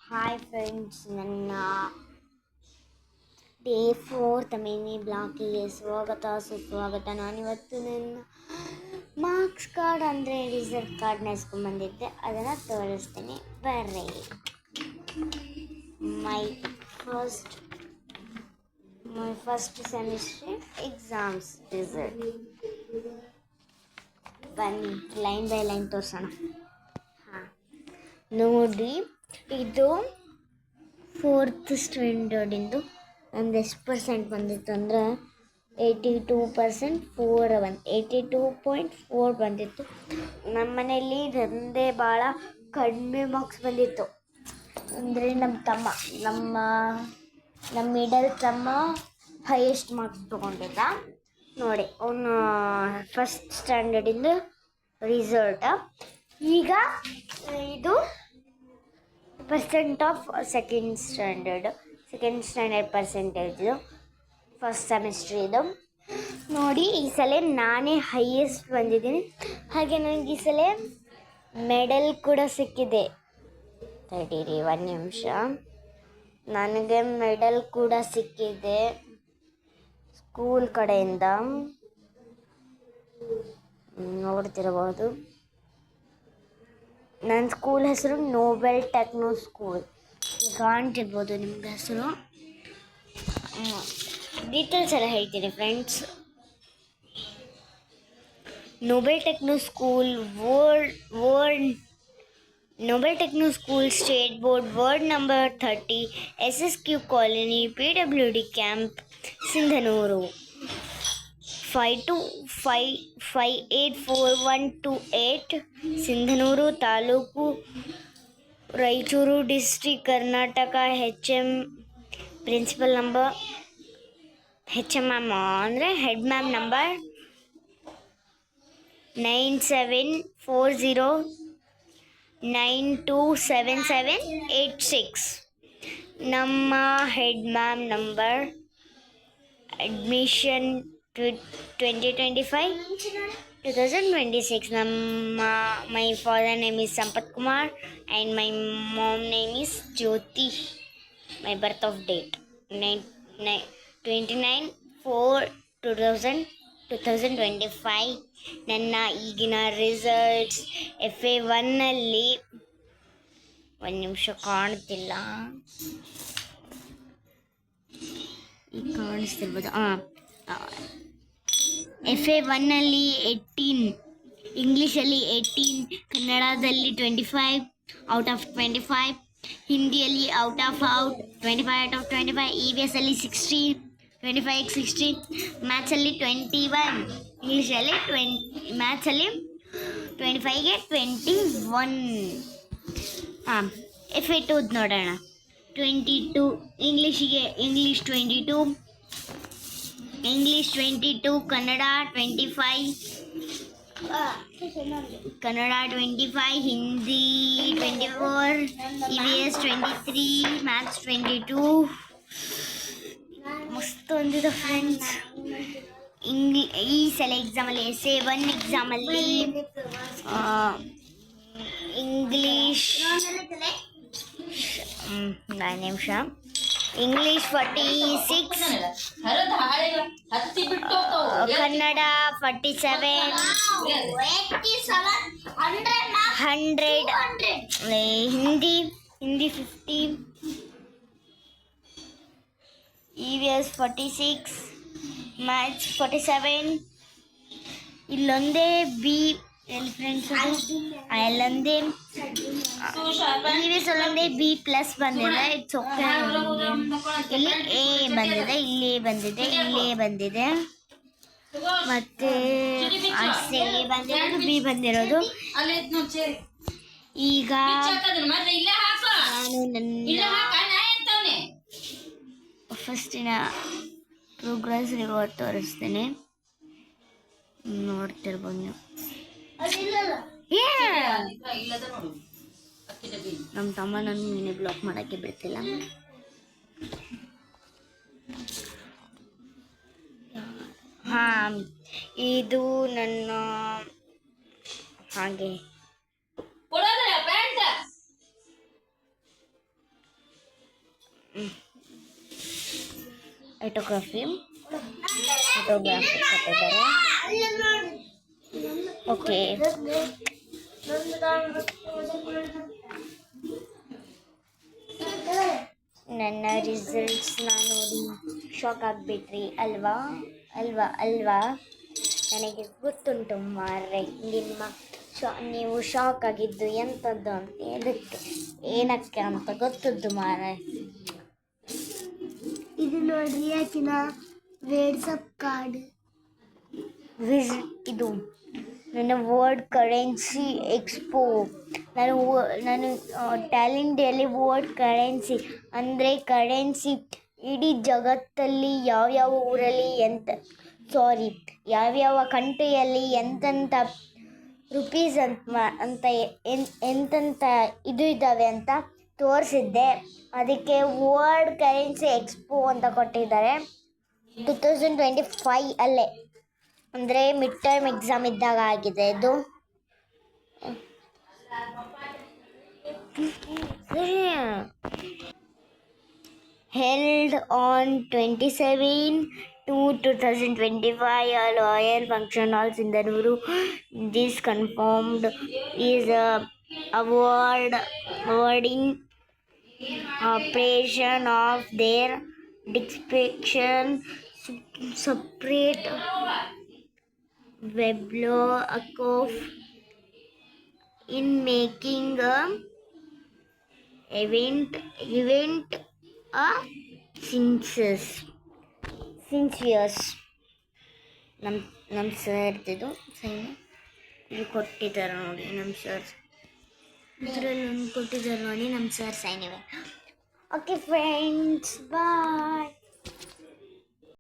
Hi friends, ನನ್ನ day 4 mini ಬ್ಲಾಗಿಗೆ ಸ್ವಾಗತ ಸುಸ್ವಾಗತ. ನಾನಿವತ್ತು ನನ್ನ ಮಾರ್ಕ್ಸ್ ಕಾರ್ಡ್ ಅಂದರೆ ರಿಸಲ್ಟ್ ಕಾರ್ಡ್ನ ಇಸ್ಕೊಂಡ್ಬಂದಿದ್ದೆ, ಅದನ್ನು ತೋರಿಸ್ತೀನಿ ಬರ್ರಿ. My first semester exams result ಬನ್ನಿ ಲೈನ್ ಬೈ ಲೈನ್ ತೋರಿಸೋಣ. ಹಾಂ ನೋಡಿ, ಇದು 4th ಸ್ಟ್ಯಾಂಡರ್ಡಿಂದು ನಂದು ಎಷ್ಟು ಪರ್ಸೆಂಟ್ ಬಂದಿತ್ತು ಅಂದರೆ 82%. 82.4 ಬಂದಿತ್ತು. ನಮ್ಮ ಮನೆಯಲ್ಲಿ ನಂದೇ ಭಾಳ ಕಡಿಮೆ ಮಾರ್ಕ್ಸ್ ಬಂದಿತ್ತು. ಅಂದರೆ ನಮ್ಮ ಮಿಡಲ್ ತಮ್ಮ ಹೈಯೆಸ್ಟ್ ಮಾರ್ಕ್ಸ್ ತೊಗೊಂಡಿದ್ದ. ನೋಡಿ, ಅವನು ಫಸ್ಟ್ ಸ್ಟ್ಯಾಂಡರ್ಡಿಂದು ರಿಸಲ್ಟ್. ಈಗ ಇದು percent of second standard percentage first semester ಇದು. ನೋಡಿ, ಈ ಸಲ ನಾನೇ ಹೈಯೆಸ್ಟ್ ಬಂದಿದ್ದೀನಿ. ಹಾಗೆ ನನಗೆ ಈ ಸಲ ಮೆಡಲ್ ಕೂಡ ಸಿಕ್ಕಿದೆ. ತಡೀರಿ ಒಂದು ನಿಮಿಷ, ನನಗೆ ಮೆಡಲ್ ಕೂಡ ಸಿಕ್ಕಿದೆ ಸ್ಕೂಲ್ ಕಡೆಯಿಂದ, ನೋಡ್ತಿರಬಹುದು. ನನ್ನ ಸ್ಕೂಲ್ ಹೆಸರು ನೋಬೆಲ್ ಟೆಕ್ನೋ ಸ್ಕೂಲ್. ಕಾಣ್ತಿರ್ಬೋದು ನಿಮ್ಗೆ ಹೆಸರು. ಡೀಟೇಲ್ಸ್ ಎಲ್ಲ ಹೇಳ್ತೀನಿ friends. Nobel Techno school Nobel Techno school, state board, ward number 30, SSQ colony, PWD camp, Sindhanur, 52584128, Sindhanur taluk, Raichur district, Karnataka. Principal number HM ಅಂದರೆ ಹೆಡ್ ಮ್ಯಾಮ್ ನಂಬರ್ 9740927786. ನಮ್ಮ head ma'am number admission 2025-2026. my father name is Sampath Kumar and my mom name is Jyoti. My birth of date 29/4/2025. ನನ್ನ ಈಗಿನ results FA1ನಲ್ಲಿ ಒಂದು ನಿಮಿಷ ಕಾಣ್ತಿಲ್ಲ, ಈಗ ಕಾಣಿಸ್ತಿರ್ಬೋದು. FA1ನಲ್ಲಿ 18, ಇಂಗ್ಲೀಷಲ್ಲಿ 18, ಕನ್ನಡದಲ್ಲಿ 25 ಔಟ್ ಆಫ್ 25, ಹಿಂದಿಯಲ್ಲಿ out of 25 out of 25, EVS ಅಲ್ಲಿ 60, 25/60, ಮ್ಯಾಥ್ಸಲ್ಲಿ 21, ಇಂಗ್ಲೀಷಲ್ಲಿ 20, ಮ್ಯಾಥ್ಸಲ್ಲಿ 25ಗೆ 21. FA2 ನೋಡೋಣ. 22, English 22, English 22, Kannada 25, Hindi 24, EVS 23, maths 22. ಮಸ್ತ್ ಒಂದಿದೆ ಫ್ರೆಂಡ್ಸ್. ಈ ಸಲ ಎಕ್ಸಾಮಲ್ಲಿ SA1 ಎಕ್ಸಾಮಲ್ಲಿ ಇಂಗ್ಲೀಷ್ 9 ನಿಮಿಷ, English 46, Kannada 47, 100, Hindi 50, EVS 46, maths 47. ಇಲ್ಲೊಂದೇ ಬಿ ಎಲ್ಲಿ ಫ್ರೆಂಡ್ಸ್, ಅಲ್ಲೊಂದೇ EVS ಅಲ್ಲೊಂದೇ B+ ಬಂದಿದೆ. It's okay. ಇಲ್ಲಿ A ಬಂದಿದೆ, ಇಲ್ಲಿ ಬಂದಿದೆ, ಇಲ್ಲೇ ಬಂದಿದೆ, ಮತ್ತೆ A ಬಂದಿರೋದು, B ಬಂದಿರೋದು. ಈಗ ನಾನು ನನ್ನ ಫಸ್ಟಿನ ಪ್ರೋಗ್ರೆಸ್ ರಿವಾರ್ಡ್ ತೋರಿಸ್ತೇನೆ, ನೋಡ್ತಿರ್ಬೋದು ನೀವು. ನಮ್ಮ ತಮ್ಮ ನನ್ನ ಮಿನಿ ಬ್ಲಾಕ್ ಮಾಡೋಕ್ಕೆ ಬಿಡ್ತಿಲ್ಲ. ಇದು ನನ್ನ ಹಾಗೆ ಆಟೋಗ್ರಾಫಿ ಕೊಟ್ಟಿದ್ದಾರೆ. ಓಕೆ, ನನ್ನ ರಿಸಲ್ಟ್ಸ್ನ ನೋಡಿ ಶಾಕ್ ಆಗಿಬಿಟ್ರಿ ಅಲ್ವಾ ಅಲ್ವಾ ಅಲ್ವಾ ನನಗೆ ಗೊತ್ತುಂಟು ಮಾರ್ರೆ, ನೀವು ಶಾಕ್ ಆಗಿದ್ದು ಎಂಥದ್ದು ಅಂತ, ಏನಕ್ಕೆ ಅಂತ ಗೊತ್ತದ್ದು ಮಾರ್ರೆ. ಇದು ನೋಡ್ರಿ ಯಾಕಿನ ವಾಟ್ಸಪ್ ಕಾರ್ಡ್, ಇದು ನನ್ನ ವರ್ಲ್ಡ್ ಕರೆನ್ಸಿ ಎಕ್ಸ್ಪೋ. ನಾನು ಟ್ಯಾಲೆಂಟ್ ಡೇಲಿ ವರ್ಲ್ಡ್ ಕರೆನ್ಸಿ ಅಂದರೆ ಕರೆನ್ಸಿ ಇಡೀ ಜಗತ್ತಲ್ಲಿ ಯಾವ್ಯಾವ ಊರಲ್ಲಿ ಯಾವ್ಯಾವ ಕಂಟ್ರಿಯಲ್ಲಿ ಎಂತೆಂಥ ರುಪೀಸ್ ಅಂತ ಎಂತೆಂಥ ಇದು ಇದ್ದಾವೆ ಅಂತ ತೋರಿಸಿದ್ದೆ. ಅದಕ್ಕೆ ವರ್ಲ್ಡ್ ಕರೆನ್ಸಿ ಎಕ್ಸ್ಪೋ ಅಂತ ಕೊಟ್ಟಿದ್ದಾರೆ. 2025 ಅಲ್ಲೇ, ಅಂದರೆ ಮಿಡ್ ಟರ್ಮ್ ಎಕ್ಸಾಮ್ ಇದ್ದಾಗ ಆಗಿದೆ ಇದು. Held on 27/2/2025 at Royal Function Halls in Nuru. This confirmed is awarding operation of their description separate Weblog in making a event since years. ನಮ್ಮ ಸರ್ದು ಸೈನ್ ಇಲ್ಲಿ ಕೊಟ್ಟಿದ್ದಾರೆ ನೋಡಿ, ನಮ್ಮ ಸರ್ ಇದರಲ್ಲಿ ಒಂದು ಕೊಟ್ಟಿದ್ದಾರೆ ನೋಡಿ, ನಮ್ಮ ಸರ್ ಸೈನ್ ಇವೆ. ಓಕೆ ಫ್ರೆಂಡ್ಸ್, ಬಾಯ್.